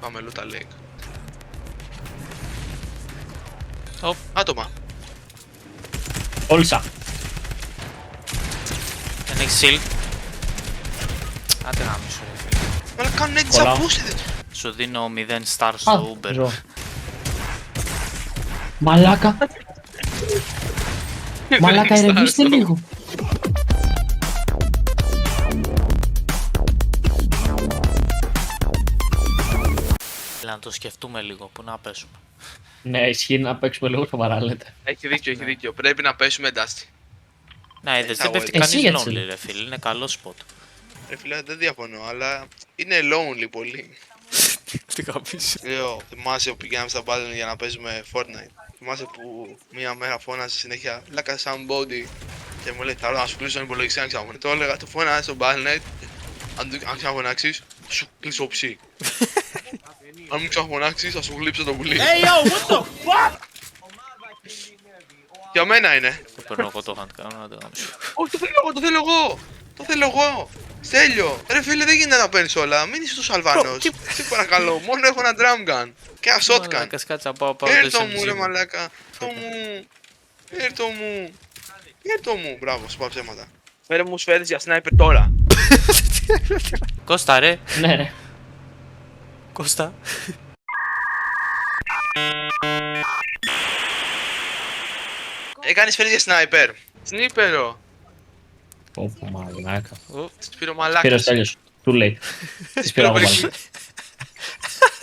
Πάμε Λούτα Lake. Οπ. Άτομα. Όλσα. Δεν έχει shield. Άντε να μισό ρε φίλε. Αλλά κάνουν έτσι Πολλά. απούστιδες. Σου δίνω 0 star στο Uber. Ζω. Μαλάκα. Μαλάκα, ηρεμήστε λίγο. Έλα να το σκεφτούμε λίγο, που να πέσουμε. Ναι, ισχύει να παίξουμε λίγο σοβαρά, λέτε. Έχει δίκιο. Πρέπει να πέσουμε Dusty. Να είδες, δεν πέφτει Εσύ κανείς γιατί lonely είσαι. ρε φίλε, είναι καλό spot. Ρε φίλε, δεν διαφωνώ, αλλά είναι lonely πολύ. Τι καπείς. Λέω, θυμάσαι που πηγαίναμε στα Battle για να παίζουμε Fortnite. Θυμάσαι που μία μέρα φώναζε συνέχεια like a somebody και μου λέει θα να σου κλείσω τον υπολογιστή να ξαφωνεί. Το έλεγα, το φώναζε στο Battle.net. Αν ξαφωνάξεις, θα σου κλείσω ψή. Αν μου ξαφωνάξεις, θα σου γλύψω το πουλί. Hey yo, what the fuck? Για μένα είναι. Το παίρνω εγώ το hand κάνω, να το γάμψω. Όχι, το θέλω εγώ. Στέλιο. Ρε φίλε, δεν γίνεται να τα παίρνεις όλα. Μην είσαι τόσο Αλβανός. Σε παρακαλώ, μόνο έχω ένα drum gun. Και ένα shotgun. Μαλάκας, κάτσε να πάω Έρτο το μου ρε SMG. μαλάκα. Έρτο μου. Μπράβο, σου πάω ψέματα. Φέρε μου σφαίρες για sniper τώρα. Κώστα ρε, Ναι, ρε. Κώστα. Έκανες σφαίρες για sniper. Σνίπερο. Ωπω, μαλάκα. Σπύρο Πήρε ο μαλάκας. Στέλιος. Too late. Τις πήρα εγώ πάλι.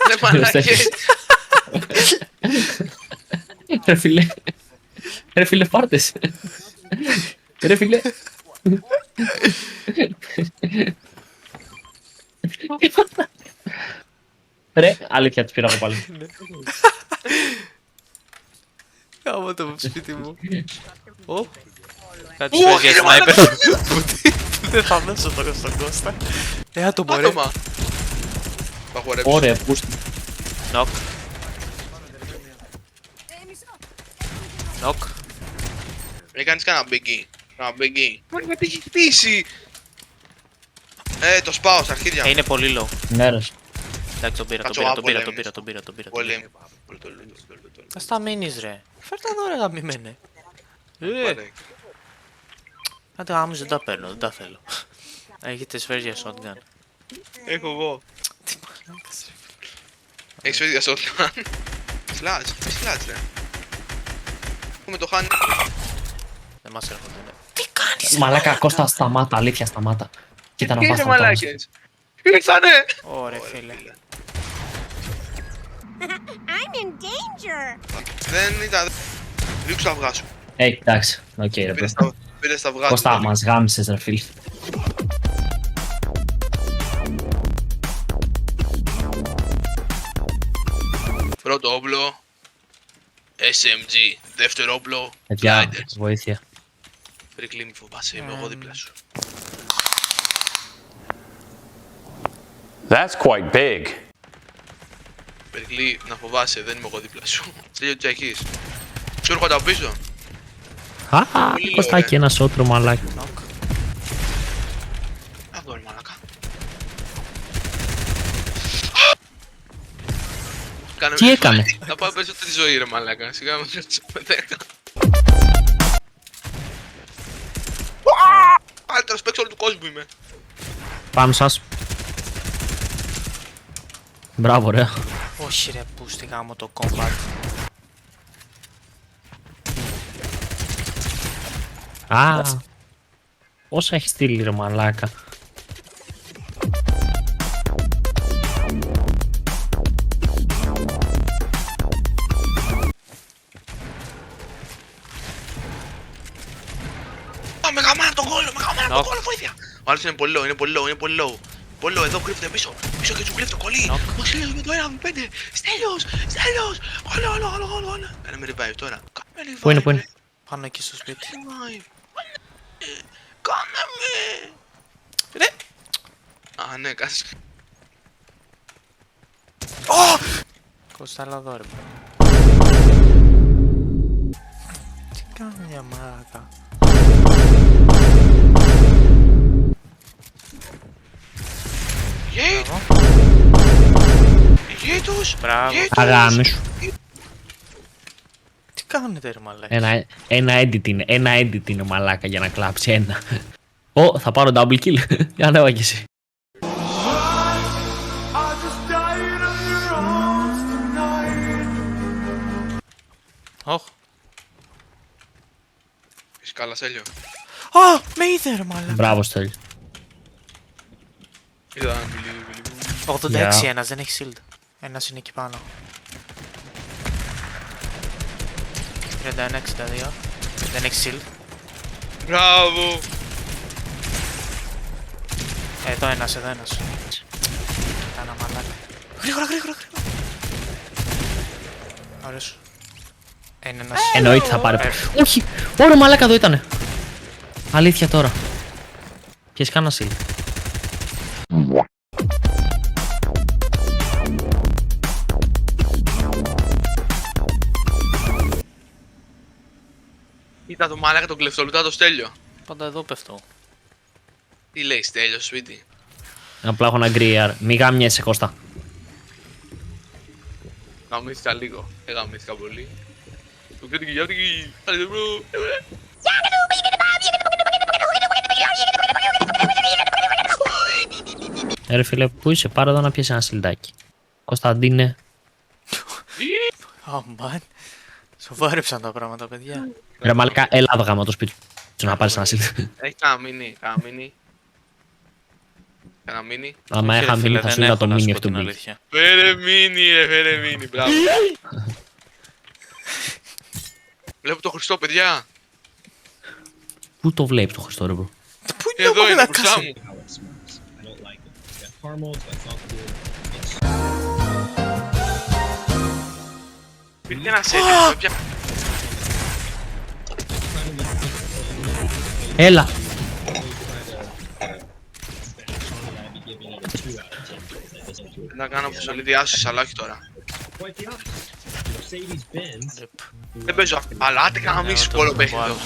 Ρε μαλάκες. Ρε φίλε. Ρε φίλε, φάρτες. Ρε φίλε. Ρε, αλήθεια, τις πήρα εγώ πάλι. Κάμα το σπίτι μου. Ω. Κάτι σου για sniper. Δεν θα δώσω το στον Κώστα. Άτομο ρε. Άτομα. Θα χορέψω. Ωραία, πούστη. Νοκ. Νοκ. Έκανες κανένα μπιγκί. Μα γιατί έχει χτίσει. Το σπάω στα αρχίδια μου. Είναι πολύ low. Ναι, ρε. Εντάξει, τον πήρα. Πολύ. Ας τα μείνεις ρε. Φέρ' τα εδώ ρε γαμημένε. Άντε γάμους δεν τα παίρνω, δεν τα θέλω. Έχετε σφαίρες για shotgun. Έχω εγώ. Τι μαλάκας ρε. Έχεις φέρει για shotgun. Σλάτς ρε. Έχουμε το χάνει. Δεν μας έρχονται ναι. Τι κάνεις Μαλάκα, Κώστα, σταμάτα, αλήθεια, σταμάτα. Κοίτα να πας Είσαι να πας. μαλάκες. Ήρθανε. Ωραία φίλε. I'm in danger! Δεν ήταν. Ρίξου τα αυγά σου. Εντάξει, οκ ρε. Πήρες τα αυγά σου. Κώστα, μας γάμισες ρε φίλε. Πρώτο όπλο. SMG. Δεύτερο όπλο. Παιδιά, Gliders. βοήθεια. Περικλή μη φοβάσαι, είμαι εγώ δίπλα σου. That's quite big. Περικλή, να φοβάσαι, δεν είμαι εγώ δίπλα σου. Στέλιο τι έχεις. Σου έρχονται από πίσω. Α, Πολύ Κωστάκι, ένα σώτρο μαλάκι. Αγόρι μαλακά. Τι έκανε? Θα πάω περισσότερη ζωή ρε μαλάκα. Σιγά με φέρνεις από 10. Καλύτερος παίξω όλου του κόσμου είμαι. Πάνω σας. Μπράβο ρε. Όχι ρε που στη γάμο το combat. Α, όσα έχει στείλει ρε μαλάκα. Με γαμάνα τον κόλλο, βοήθεια. Ο άλλος είναι πολύ low, είναι low. Πολύ low, εδώ κρύβεται πίσω και του κλέβει το κολλή. Ο Στέλιος με το 1v5. Στέλιος. Όλο. Κάνε με revive τώρα. Πού είναι? Πάνω εκεί στο σπίτι. Κάνε με. Ρε. Α, ναι, κάτσε. Κώστα έλα εδώ ρε. Τι κάνει μια μαλάκα. Γεια! Γέτος! Μπράβο. Γέτος! Αγάμι σου. Τι κάνετε ρε μαλάκα. Ένα edit είναι μαλάκα για να κλάψει ένα. Ω, θα πάρω double kill. Για ανέβα κι εσύ. Όχ. Είσαι καλά, Στέλιο. Α, με είδε ρε μαλάκα. Μπράβο, Στέλιο. Είδα ένα μπιλί. 86 ένας, δεν έχει shield. Ένας είναι εκεί πάνω. 31-62. Δεν έχει shield. Μπράβο! Εδώ ένας. Κάνα μαλάκα. Γρήγορα. Ωραίος. Είναι ένας. Εννοείται θα πάρει. Όχι! Ωραία, μαλάκα εδώ ήτανε. Αλήθεια τώρα. Πιες κάνα shield. Κοίτα το μάλακα τον κλεφτολουτά το Στέλιο. Πάντα εδώ πέφτω. Τι λέει Στέλιο στο σπίτι. Απλά έχω ένα γκρι. Μη γάμιεσαι, Κώστα. Γαμήθηκα λίγο. Γαμήθηκα πολύ. Το κρίτηκε για αυτή. Άντε μπρο. Ρε φίλε, πού είσαι, πάρε εδώ να πιέσει ένα σιλντάκι. Κωνσταντίνε. Αμάν. Σοβάρεψαν τα πράγματα, παιδιά. Ρε μαλάκα, έλα εδώ γάμα το σπίτι σου να πάρεις ένα σιλντάκι. Έχει κανένα μίνι. Κανένα μίνι. Άμα είχα μείνει θα σου είδα το μίνι αυτό που μπήκε. αλήθεια. Φέρε μίνι, μπράβο. Βλέπω το Χριστό, παιδιά. Πού το βλέπεις το Χριστό ρε μπρο. Πού είναι ο Εδώ είναι μαλάκας? μπροστά μου. Υπήρχε ένας έτοιμος, πια. Έλα. Να κάνω προσολυδιάσεις, αλλά όχι τώρα. Δεν παίζω, αλλά άντε κανένα μη Ναι, σχόλο το παιχνίδι. βάλω.